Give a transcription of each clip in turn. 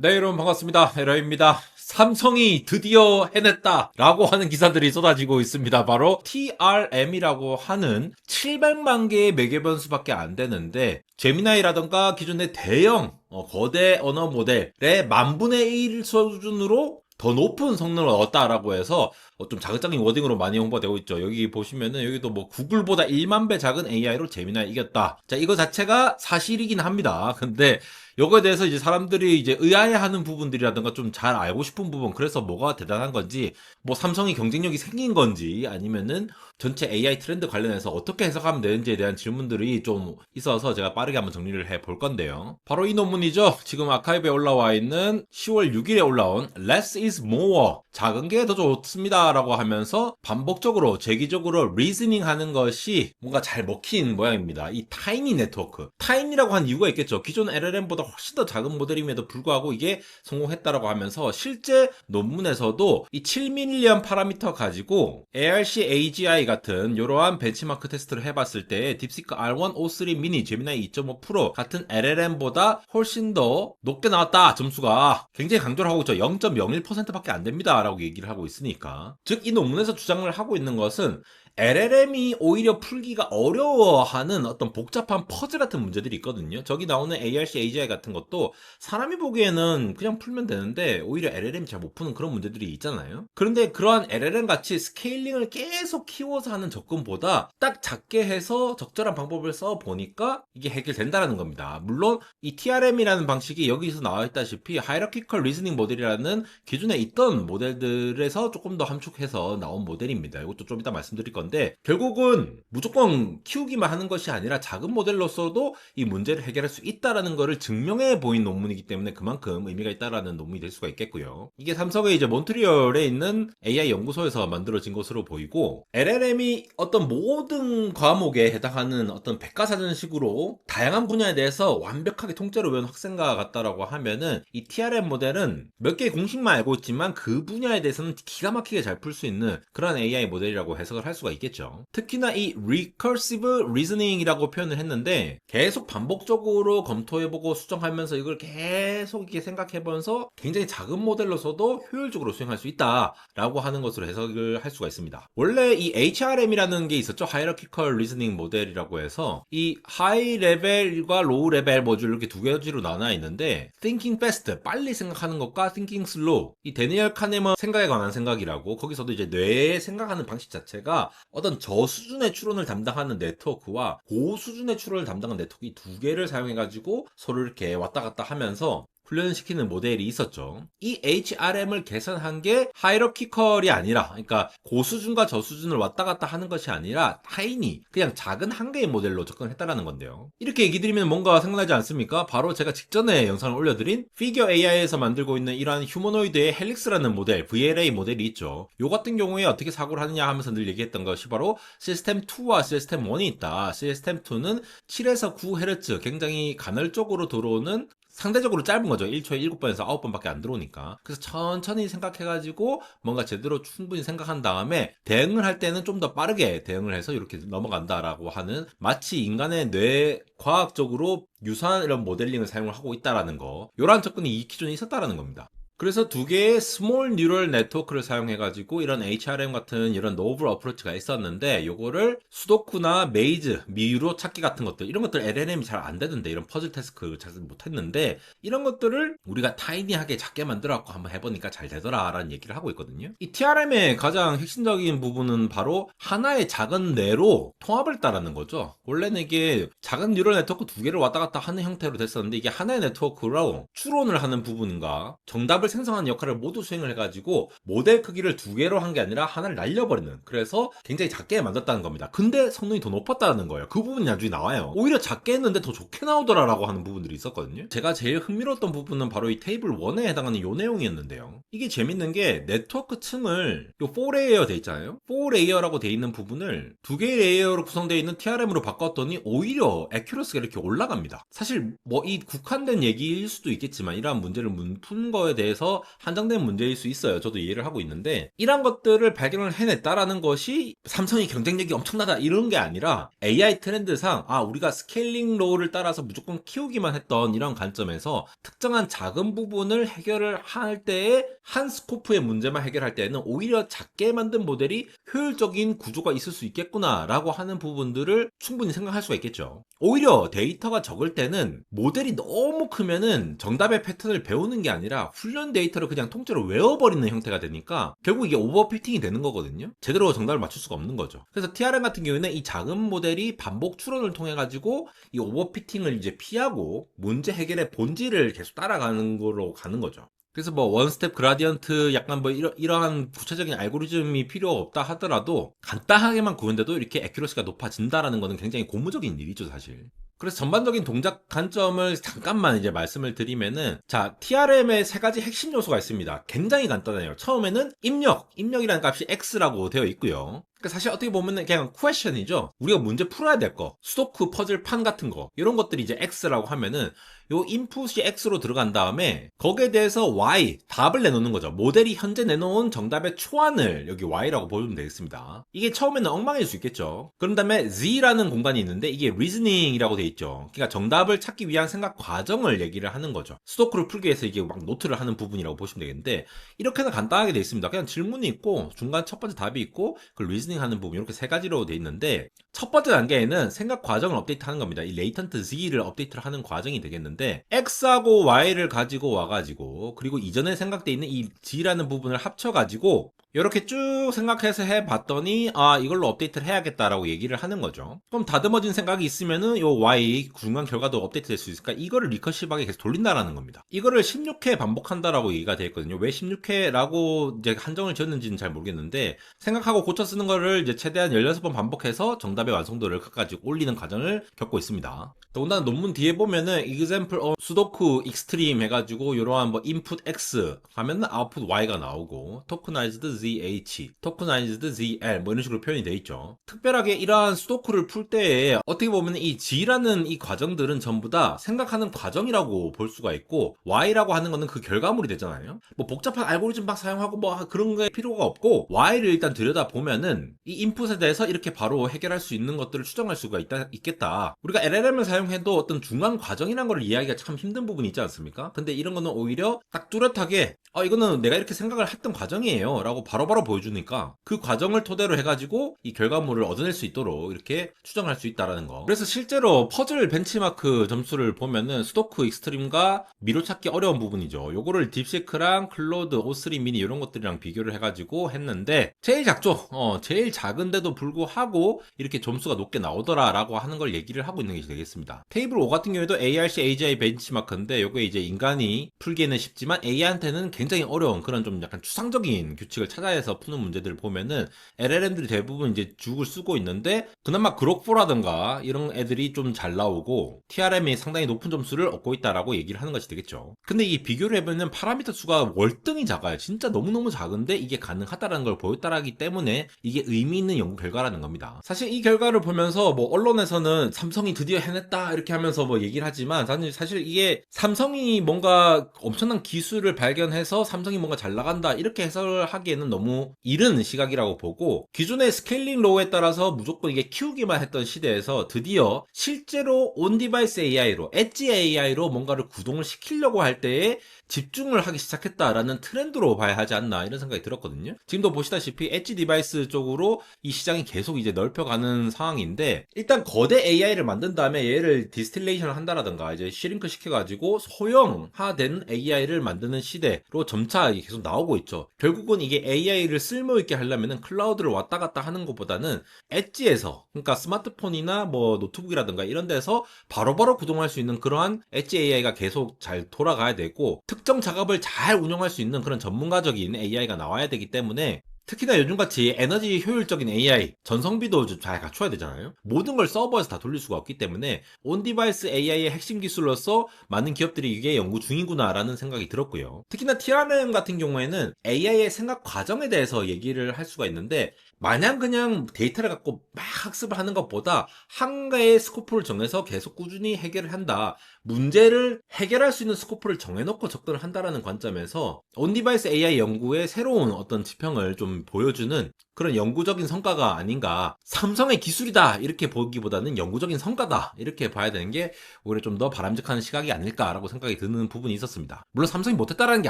네, 여러분 반갑습니다. 에러입니다. 삼성이 드디어 해냈다 라고 하는 기사들이 쏟아지고 있습니다. 바로 TRM이라고 하는 700만 개의 매개 변수밖에 안 되는데 제미나이라던가 기존의 대형 거대 언어 모델의 만분의 1 수준으로 더 높은 성능을 얻었다라고 해서 좀 자극적인 워딩으로 많이 홍보가 되고 있죠. 여기 보시면은 여기도 뭐 구글보다 1만 배 작은 AI로 제미나이 이겼다. 자, 이거 자체가 사실이긴 합니다. 근데 요거에 대해서 이제 사람들이 이제 의아해하는 부분들이라든가 좀 잘 알고 싶은 부분, 그래서 뭐가 대단한 건지, 뭐 삼성이 경쟁력이 생긴 건지, 아니면은 전체 AI 트렌드 관련해서 어떻게 해석하면 되는지에 대한 질문들이 좀 있어서 제가 빠르게 한번 정리를 해 볼 건데요. 바로 이 논문이죠. 지금 아카이브에 올라와 있는 10월 6일에 올라온 Less is more. 작은 게 더 좋습니다. 라고 하면서 반복적으로, 재기적으로 리즈닝 하는 것이 뭔가 잘 먹힌 모양입니다. 이 타이니 네트워크. 타이니라고 한 이유가 있겠죠. 기존 LLM보다 훨씬 더 작은 모델임에도 불구하고 이게 성공했다라고 하면서 실제 논문에서도 이 7밀리언 파라미터 가지고 ARC AGI 같은 이러한 벤치마크 테스트를 해봤을 때 딥시크 R1 O3 미니 제미나이 2.5 프로 같은 LLM보다 훨씬 더 높게 나왔다. 점수가 굉장히 강조를 하고 있죠. 0.01%밖에 안 됩니다 라고 얘기를 하고 있으니까, 즉 이 논문에서 주장을 하고 있는 것은 LLM이 오히려 풀기가 어려워하는 어떤 복잡한 퍼즐 같은 문제들이 있거든요. 저기 나오는 ARC, AGI 같은 것도 사람이 보기에는 그냥 풀면 되는데 오히려 LLM이 잘 못 푸는 그런 문제들이 있잖아요. 그런데 그러한 LLM 같이 스케일링을 계속 키워서 하는 접근보다 딱 작게 해서 적절한 방법을 써 보니까 이게 해결된다는 겁니다. 물론 이 TRM이라는 방식이 여기서 나와 있다시피 Hierarchical Reasoning 모델이라는 기존에 있던 모델들에서 조금 더 함축해서 나온 모델입니다. 이것도 좀 이따 말씀드릴 건데, 결국은 무조건 키우기만 하는 것이 아니라 작은 모델로서도 이 문제를 해결할 수 있다라는 것을 증명해 보인 논문이기 때문에 그만큼 의미가 있다라는 논문이 될 수가 있겠고요. 이게 삼성의 이제 몬트리올에 있는 AI 연구소에서 만들어진 것으로 보이고, LLM이 어떤 모든 과목에 해당하는 어떤 백과사전식으로 다양한 분야에 대해서 완벽하게 통째로 외운 학생과 같다라고 하면은 이 TRM 모델은 몇 개의 공식만 알고 있지만 그 분야에 대해서는 기가 막히게 잘 풀 수 있는 그런 AI 모델이라고 해석을 할 수가 있겠죠. 특히나 이 recursive reasoning이라고 표현을 했는데 계속 반복적으로 검토해보고 수정하면서 이걸 계속 이렇게 생각해보면서 굉장히 작은 모델로서도 효율적으로 수행할 수 있다라고 하는 것으로 해석을 할 수가 있습니다. 원래 이 HRM이라는 게 있었죠. Hierarchical Reasoning 모델이라고 해서 이 하이 레벨과 로우 레벨 모듈 이렇게 두 가지로 나눠 있는데, Thinking Fast 빨리 생각하는 것과 Thinking Slow, 이 데니얼 카네먼 생각에 관한 생각이라고, 거기서도 이제 뇌의 생각하는 방식 자체가 어떤 저수준의 추론을 담당하는 네트워크와 고수준의 추론을 담당하는 네트워크, 이 두 개를 사용해가지고 서로 이렇게 왔다 갔다 하면서 훈련시키는 모델이 있었죠. 이 HRM을 개선한 게 하이러키컬이 아니라, 그러니까 고수준과 저수준을 왔다 갔다 하는 것이 아니라 타이니, 그냥 작은 한 개의 모델로 접근했다라는 건데요. 이렇게 얘기 드리면 뭔가 생각나지 않습니까? 바로 제가 직전에 영상을 올려드린 피겨 AI에서 만들고 있는 이러한 휴머노이드의 헬릭스라는 모델, VLA 모델이 있죠. 요 같은 경우에 어떻게 사고를 하느냐 하면서 늘 얘기했던 것이 바로 시스템 2와 시스템 1이 있다. 시스템 2는 7에서 9Hz, 굉장히 간헐적으로 들어오는, 상대적으로 짧은 거죠. 1초에 7번에서 9번밖에 안 들어오니까. 그래서 천천히 생각해가지고 뭔가 제대로 충분히 생각한 다음에 대응을 할 때는 좀 더 빠르게 대응을 해서 이렇게 넘어간다라고 하는, 마치 인간의 뇌 과학적으로 유사한 이런 모델링을 사용을 하고 있다라는 거, 이러한 접근이 이 기존에 있었다라는 겁니다. 그래서 두 개의 스몰 뉴럴 네트워크를 사용해가지고 이런 HRM 같은 이런 노블 어프로치가 있었는데, 요거를 수도쿠나 메이즈, 미유로 찾기 같은 것들, 이런 것들 LLM이 잘 안 되던데, 이런 퍼즐 태스크 잘 못했는데 이런 것들을 우리가 타이니하게 작게 만들어갖고 한번 해보니까 잘 되더라라는 얘기를 하고 있거든요. 이 TRM의 가장 핵심적인 부분은 바로 하나의 작은 뇌로 통합을 했다라는 거죠. 원래는 이게 작은 뉴럴 네트워크 두 개를 왔다 갔다 하는 형태로 됐었는데, 이게 하나의 네트워크로 추론을 하는 부분과 정답을 생성하는 역할을 모두 수행을 해가지고 모델 크기를 두 개로 한 게 아니라 하나를 날려버리는, 그래서 굉장히 작게 만들었다는 겁니다. 근데 성능이 더 높았다는 거예요. 그 부분이 나중에 나와요. 오히려 작게 했는데 더 좋게 나오더라라고 하는 부분들이 있었거든요. 제가 제일 흥미로웠던 부분은 바로 이 테이블 1에 해당하는 요 내용이었는데요. 이게 재밌는 게 네트워크 층을 요 4레이어 돼 있잖아요. 4레이어라고 돼 있는 부분을 두 개의 레이어로 구성되어 있는 TRM으로 바꿨더니 오히려 애큐러스가 이렇게 올라갑니다. 사실 뭐 이 국한된 얘기일 수도 있겠지만 이러한 문제를 푼 거에 대해서 면에서 한정된 문제일 수 있어요. 저도 이해를 하고 있는데 이런 것들을 발견을 해냈다라는 것이 삼성이 경쟁력이 엄청나다 이런 게 아니라 AI 트렌드상 우리가 스케일링 로우를 따라서 무조건 키우기만 했던 이런 관점에서 특정한 작은 부분을 해결을 할 때에 한 스코프의 문제만 해결할 때에는 오히려 작게 만든 모델이 효율적인 구조가 있을 수 있겠구나 라고 하는 부분들을 충분히 생각할 수가 있겠죠. 오히려 데이터가 적을 때는 모델이 너무 크면은 정답의 패턴을 배우는 게 아니라 훈련 데이터를 그냥 통째로 외워버리는 형태가 되니까 결국 이게 오버피팅이 되는 거거든요. 제대로 정답을 맞출 수가 없는 거죠. 그래서 TRM 같은 경우에는 이 작은 모델이 반복 추론을 통해 가지고 이 오버피팅을 이제 피하고 문제 해결의 본질을 계속 따라가는 거로 가는 거죠. 그래서 뭐 원스텝 그라디언트 약간 뭐 이러한 구체적인 알고리즘이 필요 없다 하더라도 간단하게만 구현돼도 이렇게 애큐러시가 높아진다라는 거는 굉장히 고무적인 일이죠, 사실. 그래서 전반적인 동작 관점을 잠깐만 이제 말씀을 드리면은, 자, TRM의 세 가지 핵심 요소가 있습니다. 굉장히 간단해요. 처음에는 입력이라는 값이 X라고 되어 있고요. 그러니까 사실 어떻게 보면은 그냥 퀘션이죠. 우리가 문제 풀어야 될 거, 수도쿠 퍼즐판 같은 거, 이런 것들이 이제 X라고 하면은 요 인풋이 X로 들어간 다음에 거기에 대해서 Y, 답을 내놓는 거죠. 모델이 현재 내놓은 정답의 초안을 여기 Y라고 보면 되겠습니다. 이게 처음에는 엉망일 수 있겠죠. 그런 다음에 Z라는 공간이 있는데 이게 리즈닝이라고 돼 있죠. 그러니까 정답을 찾기 위한 생각 과정을 얘기를 하는 거죠. 수도쿠를 풀기 위해서 이게 막 노트를 하는 부분이라고 보시면 되겠는데, 이렇게는 간단하게 돼 있습니다. 그냥 질문이 있고 중간 첫 번째 답이 있고 그 리즈닝 하는 부분, 이렇게 세 가지로 돼 있는데, 첫 번째 단계에는 생각 과정을 업데이트하는 겁니다. 이 레이턴트 Z를 업데이트를 하는 과정이 되겠는데, X하고 Y를 가지고 와가지고 그리고 이전에 생각돼 있는 이 G라는 부분을 합쳐가지고 이렇게 쭉 생각해서 해봤더니 이걸로 업데이트를 해야겠다라고 얘기를 하는 거죠. 그럼 다듬어진 생각이 있으면은 요 Y 중간 결과도 업데이트 될 수 있으니까 이거를 리커시브하게 계속 돌린다라는 겁니다. 이거를 16회 반복한다라고 얘기가 되어 있거든요. 왜 16회라고 이제 한정을 지었는지는 잘 모르겠는데, 생각하고 고쳐 쓰는 거를 이제 최대한 16번 반복해서 정답의 완성도를 끝까지 올리는 과정을 겪고 있습니다. 더군다나 논문 뒤에 보면은 example of 수도쿠 익스트림 해가지고 이러한 뭐 input X 하면은 output Y가 나오고 tokenized ZH, tokenized ZL 뭐 이런 식으로 표현이 되어 있죠. 특별하게 이러한 수도쿠를 풀 때에 어떻게 보면 이 G라는 이 과정들은 전부 다 생각하는 과정이라고 볼 수가 있고, Y라고 하는 거는 그 결과물이 되잖아요. 뭐 복잡한 알고리즘 막 사용하고 뭐 그런 게 필요가 없고, Y를 일단 들여다 보면은 이 인풋에 대해서 이렇게 바로 해결할 수 있는 것들을 추정할 수가 있겠다. 우리가 LLM을 사용해도 어떤 중간 과정이란 걸 이해하기가 참 힘든 부분이 있지 않습니까? 근데 이런 거는 오히려 딱 뚜렷하게 이거는 내가 이렇게 생각을 했던 과정이에요 라고 바로바로 보여주니까 그 과정을 토대로 해가지고 이 결과물을 얻어낼 수 있도록 이렇게 추정할 수 있다는 거. 그래서 실제로 퍼즐 벤치마크 점수를 보면은 수도쿠 익스트림과 미로 찾기 어려운 부분이죠. 요거를 딥시크랑 클로드, O3 미니 이런 것들이랑 비교를 해가지고 했는데 제일 작죠. 제일 작은데도 불구하고 이렇게 점수가 높게 나오더라 라고 하는 걸 얘기를 하고 있는 게 되겠습니다. 테이블 5 같은 경우에도 ARC AGI 벤치마크인데 요게 이제 인간이 풀기에는 쉽지만 AI한테는 굉장히 어려운 그런 좀 약간 추상적인 규칙을 찾아내서 푸는 문제들을 보면은 LLM들이 대부분 이제 죽을 쓰고 있는데, 그나마 그록4라든가 이런 애들이 좀 잘 나오고 TRM이 상당히 높은 점수를 얻고 있다라고 얘기를 하는 것이 되겠죠. 근데 이 비교를 해보면 파라미터 수가 월등히 작아요. 진짜 너무너무 작은데 이게 가능하다라는 걸 보였다라기 때문에 이게 의미 있는 연구 결과라는 겁니다. 사실 이 결과를 보면서 뭐 언론에서는 삼성이 드디어 해냈다 이렇게 하면서 뭐 얘기를 하지만, 사실 이게 삼성이 뭔가 엄청난 기술을 발견해서 삼성이 뭔가 잘 나간다 이렇게 해석을 하기에는 너무 이른 시각이라고 보고, 기존의 스케일링 로우에 따라서 무조건 이게 키우기만 했던 시대에서 드디어 실제로 온 디바이스 AI로, 엣지 AI로 뭔가를 구동을 시키려고 할 때에 집중을 하기 시작했다라는 트렌드로 봐야 하지 않나 이런 생각이 들었거든요. 지금도 보시다시피 엣지 디바이스 쪽으로 이 시장이 계속 이제 넓혀가는 상황인데, 일단 거대 AI를 만든 다음에 얘를 디스틸레이션을 한다라든가 이제 슈링크 시켜가지고 소형화된 AI를 만드는 시대로 점차 계속 나오고 있죠. 결국은 이게 AI를 쓸모있게 하려면은 클라우드를 왔다 갔다 하는 것보다는 엣지에서, 그러니까 스마트폰이나 뭐 노트북이라든가 이런 데서 바로바로 구동할 수 있는 그러한 엣지 AI가 계속 잘 돌아가야 되고, 특정 작업을 잘 운영할 수 있는 그런 전문가적인 AI가 나와야 되기 때문에 특히나 요즘같이 에너지 효율적인 AI, 전성비도 좀 잘 갖춰야 되잖아요. 모든 걸 서버에서 다 돌릴 수가 없기 때문에 온디바이스 AI의 핵심 기술로서 많은 기업들이 이게 연구 중이구나라는 생각이 들었고요. 특히나 TRM 같은 경우에는 AI의 생각 과정에 대해서 얘기를 할 수가 있는데 마냥 그냥 데이터를 갖고 막 학습을 하는 것보다 한 개의 스코프를 정해서 계속 꾸준히 해결을 한다. 문제를 해결할 수 있는 스코프를 정해놓고 접근을 한다라는 관점에서 온디바이스 AI 연구의 새로운 어떤 지평을 좀 보여주는 그런 연구적인 성과가 아닌가. 삼성의 기술이다 이렇게 보기보다는 연구적인 성과다 이렇게 봐야 되는 게 오히려 좀 더 바람직한 시각이 아닐까라고 생각이 드는 부분이 있었습니다. 물론 삼성이 못했다라는 게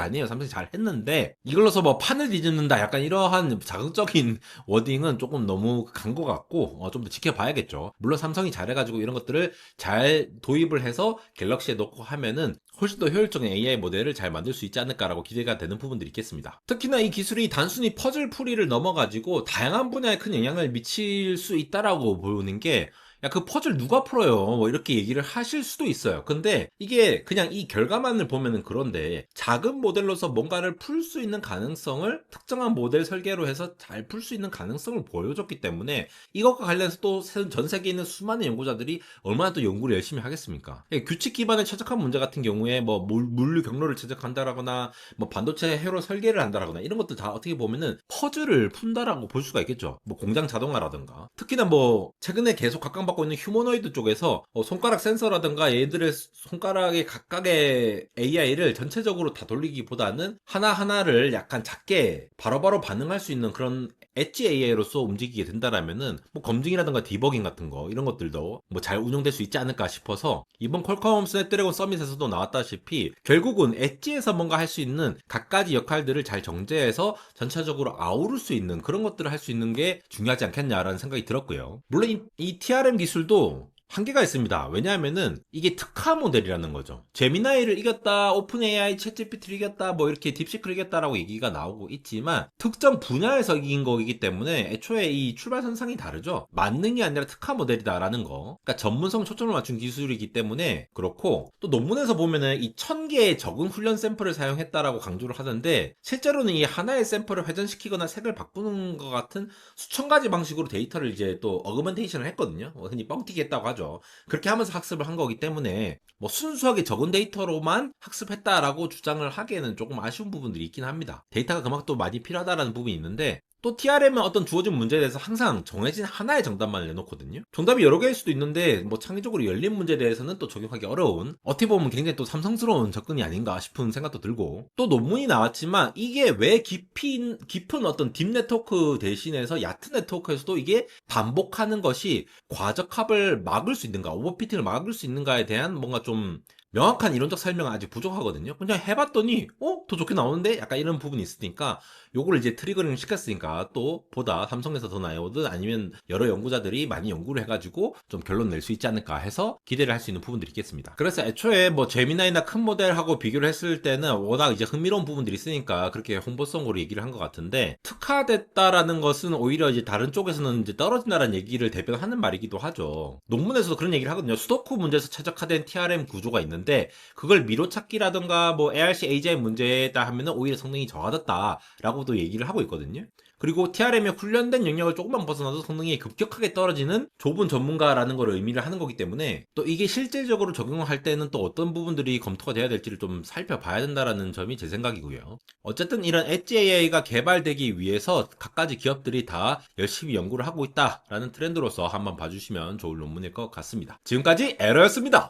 아니에요. 삼성이 잘 했는데 이걸로서 뭐 판을 뒤집는다 약간 이러한 자극적인 워딩은 조금 너무 간 것 같고 좀 더 지켜봐야겠죠. 물론 삼성이 잘해가지고 이런 것들을 잘 도입을 해서 갤럭시에 넣고 하면은 훨씬 더 효율적인 AI 모델을 잘 만들 수 있지 않을까라고 기대가 되는 부분들이 있겠습니다. 특히나 이 기술이 단순히 퍼즐 풀이를 넘어가지고 다양한 분야에 큰 영향을 미칠 수 있다라고 보는 게 야, 그 퍼즐 누가 풀어요? 뭐 이렇게 얘기를 하실 수도 있어요. 근데 이게 그냥 이 결과만을 보면은 그런데 작은 모델로서 뭔가를 풀 수 있는 가능성을 특정한 모델 설계로 해서 잘 풀 수 있는 가능성을 보여줬기 때문에 이것과 관련해서 또 전 세계에 있는 수많은 연구자들이 얼마나 또 연구를 열심히 하겠습니까? 규칙 기반에 최적한 문제 같은 경우에 뭐 물류 경로를 제작한다라거나 뭐 반도체 회로 설계를 한다라거나 이런 것들 다 어떻게 보면은 퍼즐을 푼다라고 볼 수가 있겠죠. 뭐 공장 자동화라든가 특히나 뭐 최근에 계속 각광받고 있는 휴머노이드 쪽에서 손가락 센서라든가 얘들의 손가락의 각각의 AI를 전체적으로 다 돌리기보다는 하나하나를 약간 작게 바로바로 반응할 수 있는 그런 엣지 AI로서 움직이게 된다라면은 뭐 검증이라든가 디버깅 같은 거 이런 것들도 뭐 잘 운영될 수 있지 않을까 싶어서 이번 퀄컴 스냅드래곤 서밋에서도 나왔다시피 결국은 엣지에서 뭔가 할 수 있는 각가지 역할들을 잘 정제해서 전체적으로 아우를 수 있는 그런 것들을 할 수 있는 게 중요하지 않겠냐라는 생각이 들었고요. 물론 이 TRM 기술도 한계가 있습니다. 왜냐하면은 이게 특화 모델이라는 거죠. 제미나이를 이겼다, 오픈 AI, 챗GPT를 이겼다, 뭐 이렇게 딥시크를 이겼다라고 얘기가 나오고 있지만 특정 분야에서 이긴 거이기 때문에 애초에 이 출발선상이 다르죠. 만능이 아니라 특화 모델이다라는 거. 그러니까 전문성 초점을 맞춘 기술이기 때문에 그렇고 또 논문에서 보면은 이 1000개의 적응 훈련 샘플을 사용했다라고 강조를 하던데 실제로는 이 하나의 샘플을 회전시키거나 색을 바꾸는 것 같은 수천 가지 방식으로 데이터를 이제 또 어그먼테이션을 했거든요. 흔히 뻥튀기 했다고 하죠. 그렇게 하면서 학습을 한 거기 때문에 뭐 순수하게 적은 데이터로만 학습했다라고 주장을 하기에는 조금 아쉬운 부분들이 있긴 합니다. 데이터가 그만큼 또 많이 필요하다라는 부분이 있는데 또 TRM은 어떤 주어진 문제에 대해서 항상 정해진 하나의 정답만 내놓거든요. 정답이 여러 개일 수도 있는데 뭐 창의적으로 열린 문제에 대해서는 또 적용하기 어려운 어떻게 보면 굉장히 또 삼성스러운 접근이 아닌가 싶은 생각도 들고 또 논문이 나왔지만 이게 왜 깊은 어떤 딥 네트워크 대신해서 얕은 네트워크에서도 이게 반복하는 것이 과적합을 막을 수 있는가 오버피팅을 막을 수 있는가에 대한 뭔가 좀 명확한 이론적 설명은 아직 부족하거든요. 그냥 해봤더니 더 좋게 나오는데? 약간 이런 부분이 있으니까 요거를 이제 트리거링 시켰으니까 또 보다 삼성에서 더 나오든 아니면 여러 연구자들이 많이 연구를 해가지고 좀 결론 낼 수 있지 않을까 해서 기대를 할 수 있는 부분들이 있겠습니다. 그래서 애초에 뭐 제미나이나 큰 모델하고 비교를 했을 때는 워낙 이제 흥미로운 부분들이 있으니까 그렇게 홍보성으로 얘기를 한 것 같은데 특화됐다라는 것은 오히려 이제 다른 쪽에서는 이제 떨어진다라는 얘기를 대변하는 말이기도 하죠. 논문에서도 그런 얘기를 하거든요. 수도쿠 문제에서 최적화된 TRM 구조가 있는데 그걸 미로찾기라든가 뭐 ARC AGI 문제다 하면은 오히려 성능이 저하됐다라고도 얘기를 하고 있거든요. 그리고 TRM의 훈련된 영역을 조금만 벗어나도 성능이 급격하게 떨어지는 좁은 전문가라는 걸 의미를 하는 거기 때문에 또 이게 실질적으로 적용할 때는 또 어떤 부분들이 검토가 돼야 될지를 좀 살펴봐야 된다라는 점이 제 생각이고요. 어쨌든 이런 엣지 AI가 개발되기 위해서 각가지 기업들이 다 열심히 연구를 하고 있다라는 트렌드로서 한번 봐주시면 좋을 논문일 것 같습니다. 지금까지 에러였습니다.